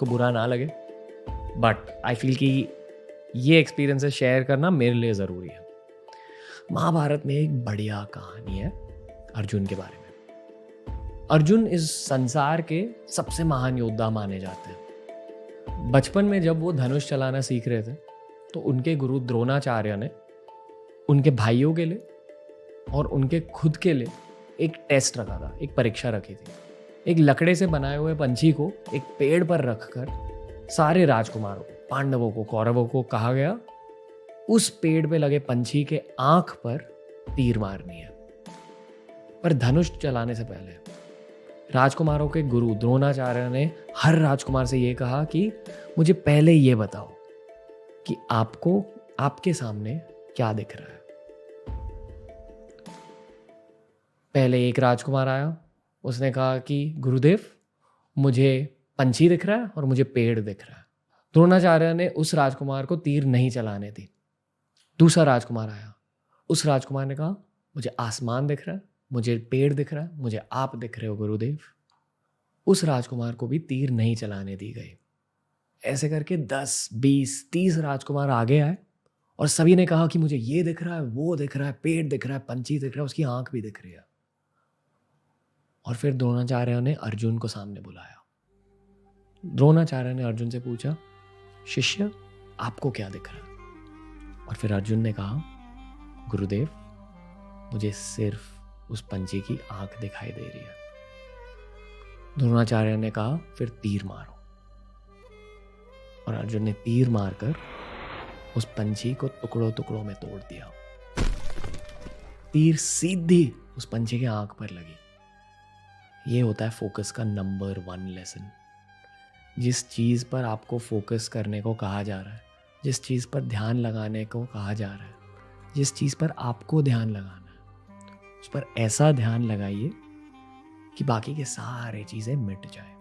को बुरा ना लगे, बट आई फील कि ये एक्सपीरियंसेस शेयर करना मेरे लिए ज़रूरी है। महाभारत में एक बढ़िया कहानी है अर्जुन के बारे में। अर्जुन इस संसार के सबसे महान योद्धा माने जाते हैं। बचपन में जब वो धनुष चलाना सीख रहे थे तो उनके गुरु द्रोणाचार्य ने उनके भाइयों के लिए और उनके खुद के लिए एक टेस्ट रखा था, एक परीक्षा रखी थी। एक लकड़े से बनाए हुए पंछी को एक पेड़ पर रखकर सारे राजकुमारों को, पांडवों को, कौरवों को कहा गया उस पेड़ पे लगे पंछी के आंख पर तीर मारनी है। पर धनुष चलाने से पहले राजकुमारों के गुरु द्रोणाचार्य ने हर राजकुमार से यह कहा कि मुझे पहले ये बताओ कि आपको आपके सामने क्या दिख रहा है। पहले एक राजकुमार आया, उसने कहा कि गुरुदेव मुझे पंछी दिख रहा है और मुझे पेड़ दिख रहा है। द्रोणाचार्य ने उस राजकुमार को तीर नहीं चलाने दी। दूसरा राजकुमार आया, उस राजकुमार ने कहा मुझे आसमान दिख रहा है, मुझे पेड़ दिख रहा है, मुझे आप दिख रहे हो गुरुदेव। उस राजकुमार को भी तीर नहीं चलाने दी गई। ऐसे करके 10, 20, 30 राजकुमार आगे आए और सभी ने कहा कि मुझे ये दिख रहा है, वो दिख रहा है, पेड़ दिख रहा है, पंछी दिख रहा है, उसकी आंख भी दिख रही है। और फिर द्रोणाचार्य ने अर्जुन को सामने बुलाया। द्रोणाचार्य ने अर्जुन से पूछा, शिष्य आपको क्या दिख रहा है? और फिर अर्जुन ने कहा, गुरुदेव मुझे सिर्फ उस पंछी की आंख दिखाई दे रही है। द्रोणाचार्य ने कहा, फिर तीर मारो। और अर्जुन ने तीर मारकर उस पंछी को टुकड़ों टुकड़ों में तोड़ दिया। तीर सीधी उस पंछी के आंख पर लगी। ये होता है फोकस का नंबर 1 लेसन। जिस चीज़ पर आपको फोकस करने को कहा जा रहा है, जिस चीज़ पर ध्यान लगाने को कहा जा रहा है, जिस चीज़ पर आपको ध्यान लगाना है, उस पर ऐसा ध्यान लगाइए कि बाकी के सारे चीज़ें मिट जाए।